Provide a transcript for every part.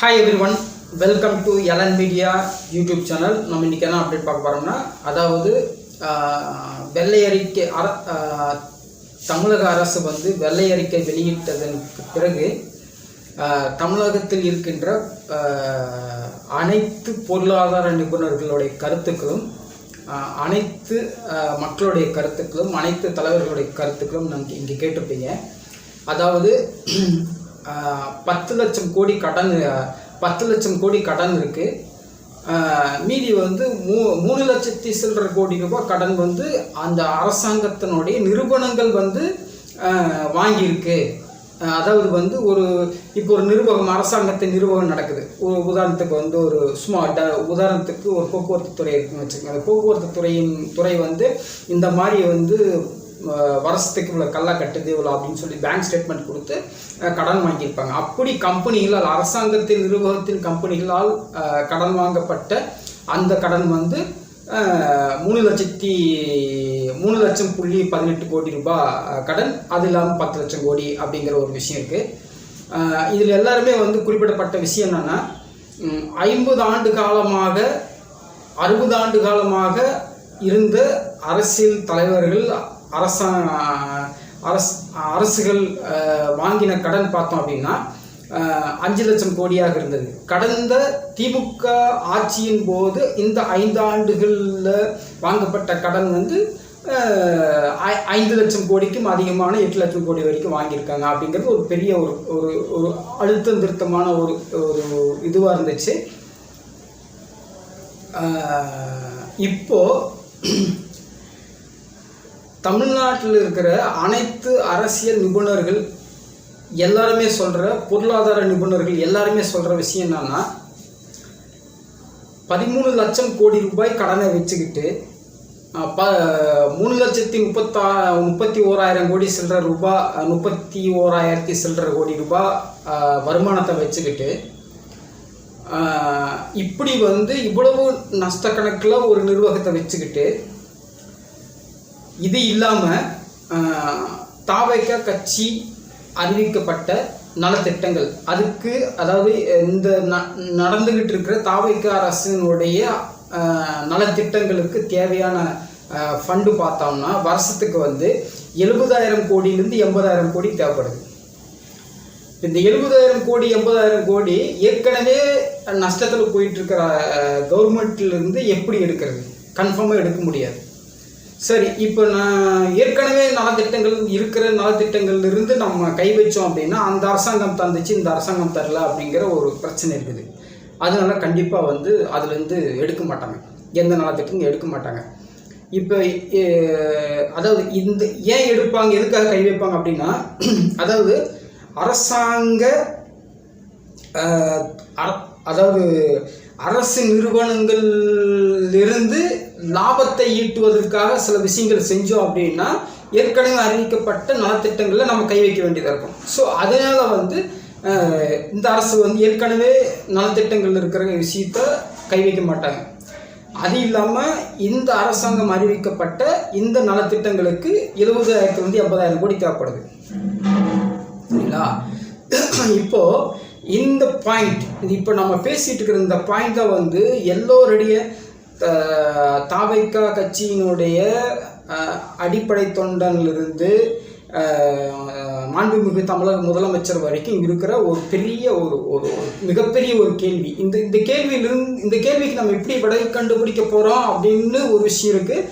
Hi everyone, welcome to Yalan Media YouTube channel. நம்ம இன்னைக்கு என்ன அப்டேட் பார்க்க போறோம்னா, அதாவது வெள்ளை அறிக்கை தமிழக அரசு வந்து வெள்ளை அறிக்கை வெளியிட்டதற்கு பிறகு தமிழகத்தில் இருக்கின்ற அனைத்து பொருளாதார நிபுணர்களுடைய கருத்துக்களும் அனைத்து மக்களுடைய கருத்துக்களும் அனைத்து தலைவர்களுடைய கருத்துக்களும் நம்ம இங்கே கேட்டிருப்பீங்க. அதாவது 10 லட்சம் கோடி கடன் இருக்கு. மீதி வந்து 3 லட்சத்தி சில்லற கோடி ரூபாய் கடன் வந்து அந்த அரசாங்கத்தினுடைய நிறுவனங்கள் வந்து வாங்கியிருக்கு. அதாவது வந்து இப்போ ஒரு நிர்வாகம், அரசாங்கத்தின் நிர்வாகம் நடக்குது. உதாரணத்துக்கு வந்து உதாரணத்துக்கு ஒரு போக்குவரத்து துறை இருக்குன்னு வச்சுக்கோங்க. அந்த போக்குவரத்து துறை வந்து இந்த மாதிரி வந்து வருஷத்துக்கு இவ்வளோ கல்லா கட்டுது இவ்வளோ அப்படின்னு சொல்லி பேங்க் ஸ்டேட்மெண்ட் கொடுத்து கடன் வாங்கியிருப்பாங்க. அப்படி கம்பெனிகளால், அரசாங்கத்தின் நிர்வாகத்தின் கம்பெனிகளால் கடன் வாங்கப்பட்ட அந்த கடன் வந்து 3,18 கோடி ரூபாய் கடன். அது இல்லாமல் 10 லட்சம் கோடி அப்படிங்கிற ஒரு விஷயம் இருக்குது. இதில் எல்லாருமே வந்து குறிப்பிடப்பட்ட விஷயம் என்னென்னா, 50 ஆண்டு காலமாக 60 ஆண்டு காலமாக இருந்த அரசியல் தலைவர்கள், அரசுகள் வாங்கின கடன் பார்த்தோம் அப்படின்னா 5 லட்சம் கோடியாக இருந்தது. கடந்த திமுக ஆட்சியின் போது இந்த 5 ஆண்டுகளில் வாங்கப்பட்ட கடன் வந்து 5 லட்சம் கோடிக்கும் அதிகமான 8 லட்சம் கோடி வரைக்கும் வாங்கியிருக்காங்க. அப்படிங்கிறது ஒரு பெரிய ஒரு அழுத்தம் திருத்தமான ஒரு இதுவாக இருந்துச்சு. இப்போ தமிழ்நாட்டில் இருக்கிற அனைத்து அரசியல் நிபுணர்கள் எல்லாருமே சொல்கிற, பொருளாதார நிபுணர்கள் எல்லாருமே சொல்கிற விஷயம் என்னன்னா, 13 லட்சம் கோடி ரூபாய் கடனை வச்சுக்கிட்டு 3,31,000 கோடி சில்லற ரூபாய், 31,000 சில்லற கோடி ரூபாய் வருமானத்தை வச்சுக்கிட்டு இப்படி வந்து இவ்வளவு நஷ்ட கணக்கில் ஒரு நிர்வாகத்தை வச்சுக்கிட்டு, இது இல்லாமல் தாவேகா கட்சி அறிவிக்கப்பட்ட நலத்திட்டங்கள், அதுக்கு அதாவது இந்த நடந்துகிட்டு இருக்கிற தாவேகா அரசினுடைய நலத்திட்டங்களுக்கு தேவையான ஃபண்டு பார்த்தோம்னா வருஷத்துக்கு வந்து 70,000 கோடியிலேருந்து 80,000 கோடி தேவைப்படுது. இந்த 70,000 கோடி 80,000 கோடி ஏற்கனவே நஷ்டத்தில் போயிட்டுருக்கிற கவர்மெண்ட்லேருந்து எப்படி எடுக்கிறது? கன்ஃபார்மாக எடுக்க முடியாது. சரி, இப்போ நான் ஏற்கனவே நலத்திட்டங்கள்லேருந்து நம்ம கை வச்சோம் அப்படின்னா அந்த அரசாங்கம் தந்துச்சு, இந்த அரசாங்கம் தரல அப்படிங்கிற ஒரு பிரச்சனை இருக்குது. அதனால கண்டிப்பாக வந்து அதுலேருந்து எடுக்க மாட்டாங்க, எந்த நலத்திட்டமும் எடுக்க மாட்டாங்க. இப்போ அதாவது இந்த ஏன் எடுப்பாங்க, எதுக்காக கை வைப்பாங்க அப்படின்னா, அதாவது அரசு நிறுவனங்களிலிருந்து லாபத்தை ஈட்டுவதற்காக சில விஷயங்கள் செஞ்சோம் அப்படின்னா ஏற்கனவே அறிவிக்கப்பட்ட நலத்திட்டங்களில் நம்ம கை வைக்க வேண்டியதாக இருக்கும். ஸோ அதனால் வந்து இந்த அரசு வந்து ஏற்கனவே நலத்திட்டங்கள் இருக்கிற விஷயத்த கை வைக்க மாட்டாங்க. அது இல்லாமல் இந்த அரசாங்கம் அறிவிக்கப்பட்ட இந்த நலத்திட்டங்களுக்கு 70,000 80,000 கோடி தேவைப்படுது. சரிங்களா? இப்போது இந்த பாயிண்ட், இப்போ நம்ம பேசிகிட்டு இருக்கிற இந்த பாயிண்ட்டை வந்து எல்லோருடைய தாவேகா கட்சியினுடைய அடிப்படை தொண்டனிலிருந்து மாண்புமிகு தமிழக முதலமைச்சர் வரைக்கும் இருக்கிற ஒரு பெரிய ஒரு மிகப்பெரிய ஒரு கேள்வி. இந்த கேள்விக்கு நம்ம எப்படி விடை கண்டுபிடிக்க போகிறோம் அப்படின்னு ஒரு விஷயம் இருக்குது.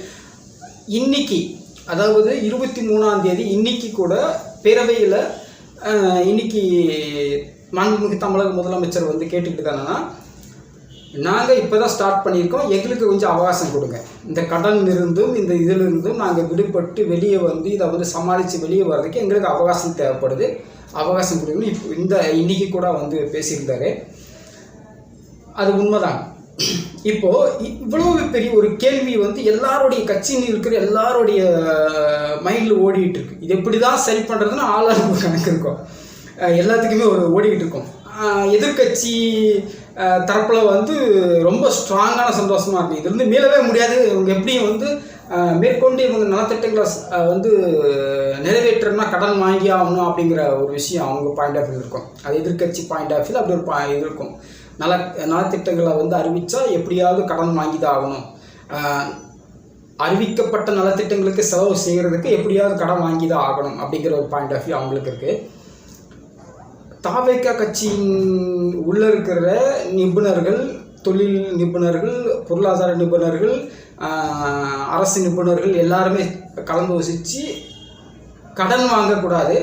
இன்னைக்கு, அதாவது 23ஆம் தேதி, இன்னைக்கு கூட பேரவையில் இன்னைக்கு மாண்புமிகு தமிழக முதலமைச்சர் வந்து கேட்டுக்கிட்டு இருக்காங்கன்னா, நாங்கள் இப்போ தான் ஸ்டார்ட் பண்ணியிருக்கோம், எங்களுக்கு கொஞ்சம் அவகாசம் கொடுங்க, இந்த கடன் இருந்தும் இந்த இதிலிருந்தும் நாங்கள் விடுபட்டு வெளியே வந்து இதை வந்து சமாளித்து வெளியே வர்றதுக்கு எங்களுக்கு அவகாசம் தேவைப்படுது, அவகாசம் கொடுங்கன்னு இப்போ இன்னைக்கு கூட வந்து பேசியிருந்தாரு. அது உண்மைதான். இப்போது இவ்வளவு பெரிய ஒரு கேள்வி வந்து எல்லாருடைய கட்சியில் இருக்கிற எல்லாருடைய மைண்டில் ஓடிக்கிட்டு இருக்கு. இது எப்படி தான் சரி பண்ணுறதுன்னு ஆளாளுக்கு கணக்கு இருக்கும், எல்லாத்துக்குமே ஓடிக்கிட்டு இருக்கும். எதிர்கட்சி தரப்பில் வந்து ரொம்ப ஸ்ட்ராங்கான சந்தோஷமாக இருக்குது, இதுலேருந்து மீளவே முடியாது, இவங்க எப்படியும் வந்து மேற்கொண்டு இவங்க நலத்திட்டங்களை வந்து நிறைவேற்றணும்னா கடன் வாங்கி ஆகணும் அப்படிங்கிற ஒரு விஷயம் அவங்க பாயிண்ட் ஆஃப் வியூ இருக்கும். அது எதிர்கட்சி பாயிண்ட் ஆஃப் வியூ அப்படி ஒரு இது இருக்கும். நலத்திட்டங்களை வந்து அறிவித்தா எப்படியாவது கடன் வாங்கி தான் ஆகணும், அறிவிக்கப்பட்ட நலத்திட்டங்களுக்கு செலவு செய்கிறதுக்கு எப்படியாவது கடன் வாங்கி தான் ஆகணும் அப்படிங்கிற ஒரு பாயிண்ட் ஆஃப் வியூ அவங்களுக்கு இருக்குது. தாவேகா கட்சியின் உள்ளே இருக்கிற நிபுணர்கள், தொழில் நிபுணர்கள், பொருளாதார நிபுணர்கள், அரசு நிபுணர்கள் எல்லாருமே கலந்து யோசித்து கடன் வாங்கக்கூடாது,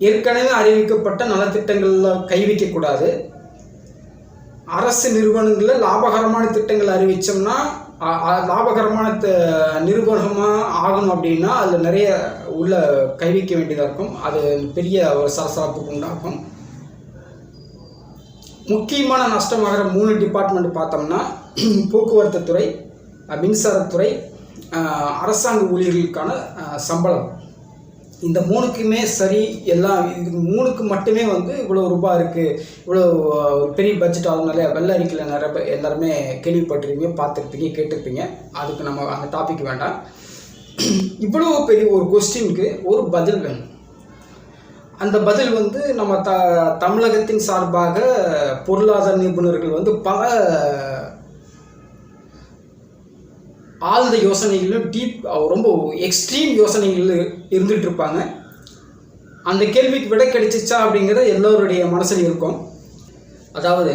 ஏற்கனவே அறிவிக்கப்பட்ட நலத்திட்டங்களில் கை வைக்கக்கூடாது, அரசு நிறுவனங்களில் லாபகரமான திட்டங்கள் அறிவித்தோம்னா லாபகரமான நிறுவனமாக ஆகணும் அப்படின்னா அதில் நிறைய உள்ள கை வைக்க வேண்டியதாக இருக்கும். அது பெரிய ஒரு சலசலப்புக்கு உண்டாகும். முக்கியமான நஷ்டமாகிற 3 டிபார்ட்மெண்ட் பார்த்தோம்னா போக்குவரத்து துறை, மின்சாரத்துறை, அரசாங்க ஊழியர்களுக்கான சம்பளம். இந்த 3க்குமே சரி, எல்லாம் இது 3க்கு மட்டுமே வந்து இவ்வளோ ரூபாய் இருக்குது, இவ்வளோ பெரிய பட்ஜெட் ஆகுனால வெள்ளை அறிக்கையில் நிறைய எல்லாருமே கேள்விப்பட்டிருப்பீங்க, பார்த்துருப்பீங்க, கேட்டிருப்பீங்க. அதுக்கு நம்ம அந்த டாபிக் வேண்டாம். இவ்வளோ பெரிய ஒரு கொஸ்டினுக்கு ஒரு பதில் வேணும். அந்த பதில் வந்து நம்ம தமிழகத்தின் சார்பாக பொருளாதார நிபுணர்கள் வந்து பல ஆழ்ந்த யோசனைகளும் ரொம்ப எக்ஸ்ட்ரீம் யோசனைகள் இருந்துகிட்டு இருப்பாங்க. அந்த கேள்விக்கு விடை கிடைச்சிச்சா அப்படிங்கிறது எல்லோருடைய மனசில் இருக்கும். அதாவது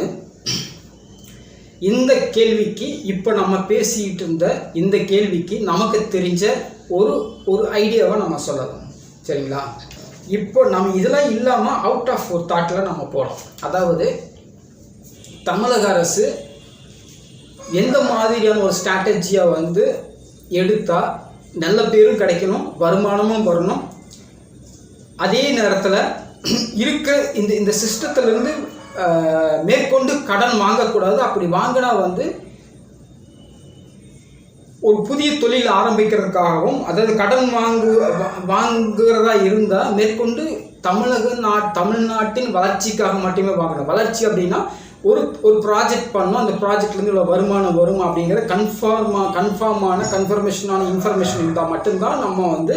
இந்த கேள்விக்கு இப்போ நம்ம பேசிக்கிட்டு இருந்த இந்த கேள்விக்கு நமக்கு தெரிஞ்ச ஒரு ஐடியாவை நம்ம சொல்லலாம். சரிங்களா? இப்போ நம்ம இதெல்லாம் இல்லாமல் அவுட் ஆஃப் ஒரு தாட்டில் நம்ம போகலாம். அதாவது தமிழக அரசு எந்த மாதிரியான ஒரு ஸ்ட்ராட்டஜியை வந்து எடுத்தால் நல்ல பேரும் கிடைக்கணும், வருமானமும் வரணும், அதே நேரத்தில் இருக்க இந்த சிஸ்டத்திலேருந்து மேற்கொண்டு கடன் வாங்கக்கூடாது. அப்படி வாங்கினா வந்து ஒரு புதிய தொழில் ஆரம்பிக்கிறதுக்காகவும், அதாவது கடன் வாங்குகிறதா இருந்தால் மேற்கொண்டு தமிழ்நாட்டின் வளர்ச்சிக்காக மட்டுமே வாங்கணும். வளர்ச்சி அப்படின்னா ஒரு ப்ராஜெக்ட் பண்ணோம், அந்த ப்ராஜெக்ட்லேருந்து இவ்வளோ வருமானம் வரும் அப்படிங்கிற கன்ஃபர்மேஷனான இன்ஃபர்மேஷன் இருந்தால் மட்டும்தான் நம்ம வந்து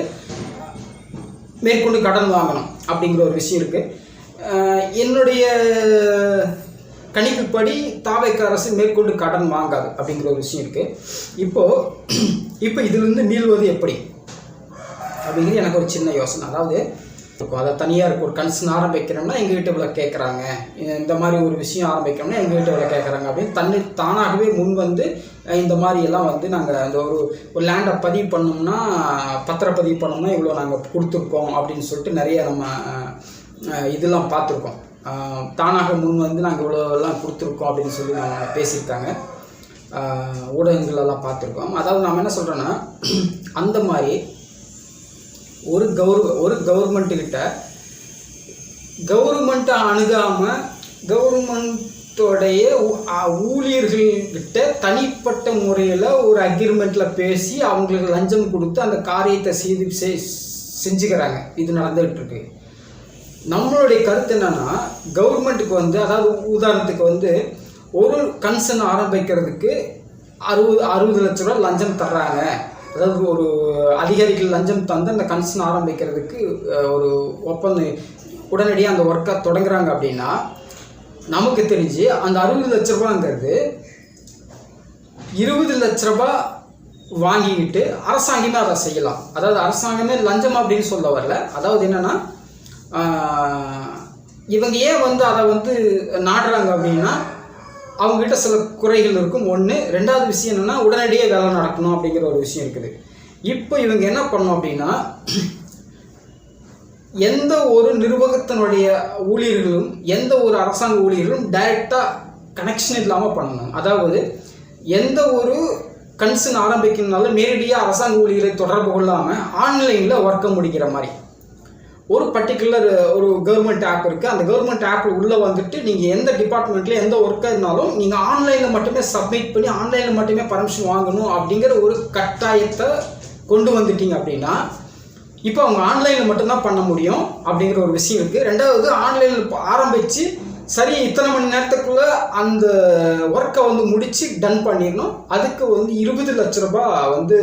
மேற்கொண்டு கடன் வாங்கணும் அப்படிங்கிற ஒரு விஷயம் இருக்குது. என்னுடைய கணிப்புப்படி தாவேகா அரசு மேற்கொண்டு கடன் வாங்காது அப்படிங்கிற ஒரு விஷயம் இருக்குது. இப்போ இதிலிருந்து மீள்வது எப்படி அப்படிங்கிறது எனக்கு ஒரு சின்ன யோசனை. அதாவது அதை தனியாருக்கு ஒரு கன்சர்ன் ஆரம்பிக்கிறோம்னா எங்கள் வீட்டு இவ்வளோ கேட்குறாங்க, இந்த மாதிரி ஒரு விஷயம் ஆரம்பிக்கிறோம்னா எங்கள் வீட்டு இவ்வளோ கேட்குறாங்க அப்படின்னு தானாகவே முன் வந்து இந்த மாதிரியெல்லாம் வந்து நாங்கள் அந்த ஒரு லேண்டை பதிவு பண்ணோம்னா, பத்திரப்பதிவு பண்ணோம்னா இவ்வளோ நாங்கள் கொடுத்துருக்கோம் அப்படின்னு சொல்லிட்டு நிறைய நம்ம இதெல்லாம் பார்த்துருக்கோம். தானாக முன் வந்து நாங்கள் இவ்வளோலாம் கொடுத்துருக்கோம் அப்படின்னு சொல்லி நாங்கள் பேசியிருக்காங்க, ஊடகங்களெல்லாம் பார்த்துருக்கோம். அதாவது நம்ம என்ன சொல்கிறோன்னா, அந்த மாதிரி ஒரு கவர்மெண்ட்டுக்கிட்ட கவர்மெண்ட்டை அணுகாமல் கவர்மெண்ட்டோடைய ஊழியர்கள்கிட்ட தனிப்பட்ட முறையில் ஒரு அக்ரிமெண்ட்டில் பேசி அவங்களுக்கு லஞ்சம் கொடுத்து அந்த காரியத்தை செஞ்சுக்கிறாங்க. இது நடந்துகிட்டு இருக்கு. நம்மளுடைய கருத்து என்னன்னா, கவர்மெண்ட்டுக்கு வந்து, அதாவது உதாரணத்துக்கு வந்து ஒரு கன்சர்ன் ஆரம்பிக்கிறதுக்கு 60 லட்ச ரூபா லஞ்சம் தர்றாங்க. அதாவது ஒரு அதிகாரிகள் லஞ்சம் தந்து அந்த கன்சர்ன் ஆரம்பிக்கிறதுக்கு ஒரு ஒப்பந்தம் உடனடியாக அந்த ஒர்க்கை தொடங்குறாங்க அப்படின்னா, நமக்கு தெரிஞ்சு அந்த 60 லட்ச ரூபாங்கிறது 20 லட்ச ரூபா வாங்கிக்கிட்டு அரசாங்கமே அதை செய்யலாம். அதாவது அரசாங்கமே லஞ்சம் அப்படின்னு சொல்ல வரல. அதாவது என்னென்னா, இவங்க ஏன் வந்து அதை வந்து நாடுறாங்க அப்படின்னா, அவங்ககிட்ட சில குறைகள் இருக்கும். ஒன்று. ரெண்டாவது விஷயம் என்னென்னா, உடனடியே வேலை நடக்கணும் அப்படிங்கிற ஒரு விஷயம் இருக்குது. இப்போ இவங்க என்ன பண்ணணும் அப்படின்னா, எந்த ஒரு நிர்வாகத்தினுடைய ஊழியர்களும் எந்த ஒரு அரசாங்க ஊழியர்களும் டைரெக்டாக கனெக்ஷன் இல்லாமல் பண்ணணும். அதாவது எந்த ஒரு கன்சர்ன் ஆரம்பிக்கணும்னாலும் நேரடியாக அரசாங்க ஊழியர்களை தொடர்பு கொள்ளாமல் ஆன்லைனில் ஒர்க்கை முடிக்கிற மாதிரி ஒரு பர்டிகுலர் ஒரு கவர்மெண்ட் ஆப் இருக்குது. அந்த கவர்மெண்ட் ஆப்பில் உள்ளே வந்துட்டு நீங்கள் எந்த டிபார்ட்மெண்ட்டில் எந்த ஒர்க்காக இருந்தாலும் நீங்கள் ஆன்லைனில் மட்டுமே சப்மிட் பண்ணி ஆன்லைனில் மட்டுமே பர்மிஷன் வாங்கணும் அப்படிங்கிற ஒரு கட்டாயத்தை கொண்டு வந்துட்டீங்க அப்படின்னா, இப்போ அவங்க ஆன்லைனில் மட்டும்தான் பண்ண முடியும் அப்படிங்கிற ஒரு விஷயம் இருக்குது. ரெண்டாவது, ஆன்லைனில் ஆரம்பித்து சரி இத்தனை மணி நேரத்துக்குள்ளே அந்த ஒர்க்கை வந்து முடித்து டன் பண்ணிடணும். அதுக்கு வந்து 20 லட்ச ரூபாய் வந்து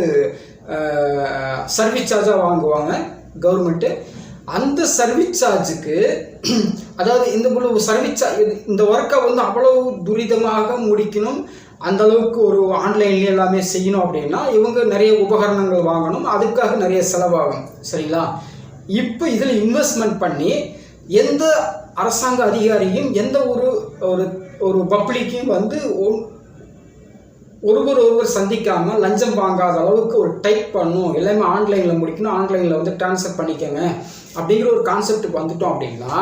சர்வீஸ் சார்ஜாக வாங்குவாங்க கவர்மெண்ட்டு. அந்த சர்வீஸ் சார்ஜுக்கு அதாவது இந்த சர்வீஸ் சார்ஜ் இந்த ஒர்க்கை வந்து அவ்வளவு துரிதமாக முடிக்கணும், அந்தளவுக்கு ஒரு ஆன்லைன்லேயே எல்லாமே செய்யணும் அப்படின்னா இவங்க நிறைய உபகரணங்கள் வாங்கணும், அதுக்காக நிறைய செலவாகும். சரிங்களா? இப்போ இதில் இன்வெஸ்ட்மெண்ட் பண்ணி எந்த அரசாங்க அதிகாரியும் எந்த ஒரு பப்ளிக்கையும் வந்து ஒருவர் சந்திக்காமல் லஞ்சம் வாங்காத அளவுக்கு ஒரு டைப் பண்ணணும், எல்லாமே ஆன்லைனில் முடிக்கணும், ஆன்லைனில் வந்து ட்ரான்ஸ்ஃபர் பண்ணிக்கோங்க அப்படிங்கிற ஒரு கான்செப்டுக்கு வந்துட்டோம் அப்படின்னா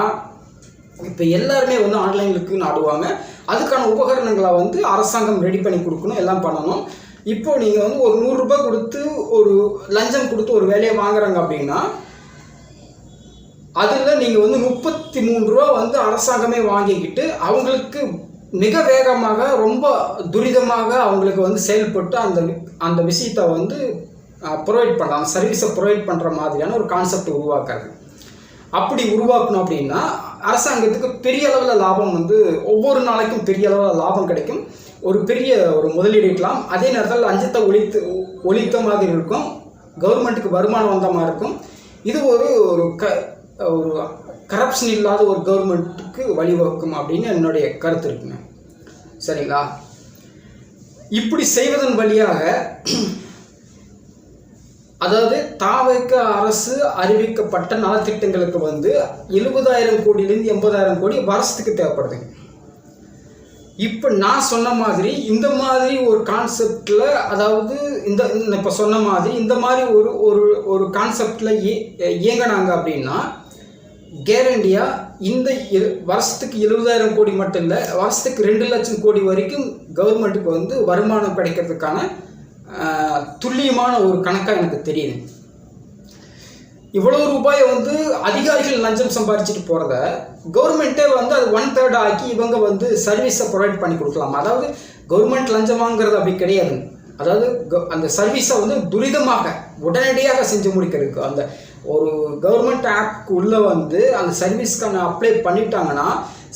இப்போ எல்லாருமே வந்து ஆன்லைனுக்கு நாடுவாங்க. அதுக்கான உபகரணங்களை வந்து அரசாங்கம் ரெடி பண்ணி கொடுக்கணும், எல்லாம் பண்ணணும். இப்போ நீங்கள் வந்து ஒரு 100 ரூபாய் கொடுத்து ஒரு லஞ்சம் கொடுத்து ஒரு வேலையை வாங்குறாங்க அப்படின்னா அதில் நீங்கள் வந்து 33 ரூபா வந்து அரசாங்கமே வாங்கிக்கிட்டு அவங்களுக்கு மிக வேகமாக ரொம்ப துரிதமாக அவங்களுக்கு வந்து செயல்பட்டு அந்த விஷயத்தை வந்து ப்ரொவைட் பண்ணுறாங்க, சர்வீஸை ப்ரொவைட் பண்ணுற மாதிரியான ஒரு கான்செப்ட் உருவாக்குறது. அப்படி உருவாக்கணும் அப்படின்னா அரசாங்கத்துக்கு பெரிய அளவில் லாபம் வந்து ஒவ்வொரு நாளைக்கும் பெரிய அளவில் லாபம் கிடைக்கும், ஒரு பெரிய ஒரு முதலீடு இருக்கலாம். அதே நேரத்தில் லஞ்சத்தை ஒழித்த மாதிரி இருக்கும், கவர்மெண்ட்டுக்கு வருமானம் வந்த மாதிரி இருக்கும். இது ஒரு கரப்ஷன் இல்லாத ஒரு கவர்மெண்ட்டுக்கு வழிவகுக்கும் அப்படின்னு என்னுடைய கருத்து இருக்குங்க. சரிங்களா? இப்படி செய்வதன் வழியாக அதாவது தாவேக அரசு அறிவிக்கப்பட்ட நலத்திட்டங்களுக்கு வந்து 70,000 கோடியிலேருந்து 80,000 கோடி வருஷத்துக்கு தேவைப்படுதுங்க. இப்போ நான் சொன்ன மாதிரி இந்த மாதிரி ஒரு கான்செப்டில், அதாவது இப்போ சொன்ன மாதிரி இந்த மாதிரி ஒரு கான்செப்டில் இயங்கினாங்க அப்படின்னா கேரண்டியாக இந்த வருஷத்துக்கு 70,000 கோடி மட்டும் இல்லை, வருஷத்துக்கு 2 லட்சம் கோடி வரைக்கும் கவர்மெண்ட்டுக்கு வந்து வருமானம் கிடைக்கிறதுக்கான துல்லியமான ஒரு கணக்காக எனக்கு தெரியுது. இவ்வளோ ரூபாயை வந்து அதிகாரிகள் லஞ்சம் சம்பாதிச்சுட்டு போகிறத கவர்மெண்ட்டே வந்து அது 1/3 ஆக்கி இவங்க வந்து சர்வீஸை ப்ரொவைட் பண்ணி கொடுக்கலாம். அதாவது கவர்மெண்ட் லஞ்சம் வாங்குறது அப்படி கிடையாது. அதாவது அந்த சர்வீஸை வந்து துரிதமாக உடனடியாக செஞ்சு முடிக்கிறதுக்கு அந்த ஒரு கவர்மெண்ட் ஆப்க்கு உள்ளே வந்து அந்த சர்வீஸ்க்கான அப்ளை பண்ணிட்டாங்கன்னா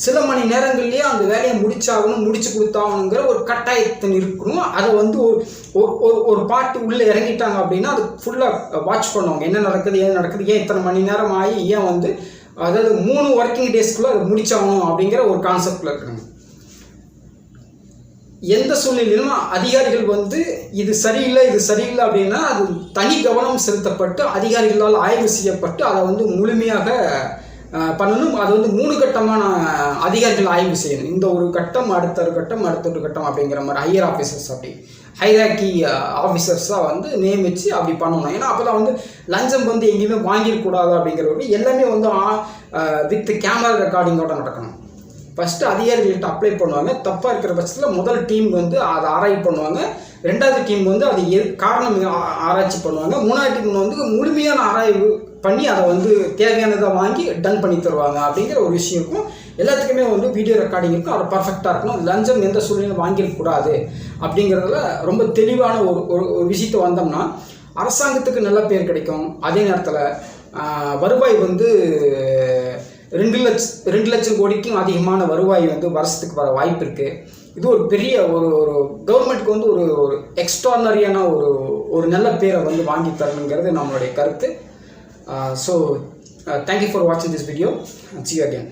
சில மணி நேரங்கள்லேயே அந்த வேலையை முடிச்சு கொடுத்தாகணுங்கிற ஒரு கட்டாயத்தின் இருக்கணும். அதை வந்து ஒரு பாட்டு உள்ளே இறங்கிட்டாங்க அப்படின்னா அது ஃபுல்லாக வாட்ச் பண்ணுவாங்க, என்ன நடக்குது, ஏன் இத்தனை மணி நேரம் ஆகி, ஏன் வந்து அதாவது 3 ஒர்க்கிங் டேஸ்க்குள்ளே அதை முடிச்சாகணும் அப்படிங்கிற ஒரு கான்செப்டில் இருக்காங்க. எந்த சூழ்நிலையிலும் அதிகாரிகள் வந்து இது சரியில்லை அப்படின்னா அது தனி கவனம் செலுத்தப்பட்டு அதிகாரிகளால் ஆய்வு செய்யப்பட்டு அதை வந்து முழுமையாக பண்ணணும். அது வந்து 3 கட்டமான அதிகாரிகள் ஆய்வு செய்யணும். இந்த ஒரு கட்டம், அடுத்த ஒரு கட்டம் அப்படிங்கிற மாதிரி ஹையர் ஆஃபீஸர்ஸ், அப்படி ஹைராக்கி ஆஃபீஸர்ஸாக வந்து நியமித்து அப்படி பண்ணணும். ஏன்னா அப்போ தான் வந்து லஞ்சம் வந்து எங்கேயுமே வாங்கிடக்கூடாது அப்படிங்கிறது எல்லாமே வந்து வித் கேமரா ரெக்கார்டிங்கோட நடக்கணும். ஃபஸ்ட்டு அதிகாரிகள்கிட்ட அப்ளை பண்ணுவாங்க, தப்பாக இருக்கிற பட்சத்தில் முதல் டீம் வந்து அதை ஆராய்ச்சி பண்ணுவாங்க, 2வது டீம் வந்து அது காரணம் ஆராய்ச்சி பண்ணுவாங்க, 3வது டீம் வந்து முழுமையான ஆராய்வு பண்ணி அதை வந்து தேவையானதை வாங்கி டன் பண்ணி தருவாங்க அப்படிங்கிற ஒரு விஷயம் இருக்கும். எல்லாத்துக்குமே வந்து வீடியோ ரெக்கார்டிங் இருக்கும், அதை பர்ஃபெக்டாக இருக்கணும். லஞ்சம் எந்த சூழ்நிலையும் வாங்கிடக்கூடாது அப்படிங்கிறதுல ரொம்ப தெளிவான ஒரு விஷயத்தை வந்தோம்னா அரசாங்கத்துக்கு நல்ல பேர் கிடைக்கும். அதே நேரத்தில் வருவாய் வந்து 2 லட்சம் கோடிக்கும் அதிகமான வருவாய் வந்து வருஷத்துக்கு வர வாய்ப்பு இருக்குது. இது ஒரு பெரிய ஒரு கவர்மெண்ட்டுக்கு வந்து ஒரு எக்ஸ்ட்ரானரியான ஒரு நல்ல பேரை வந்து வாங்கி தரணுங்கிறது நம்மளுடைய கருத்து. ஸோ தேங்க்யூ ஃபார் வாட்சிங் this video. See you again.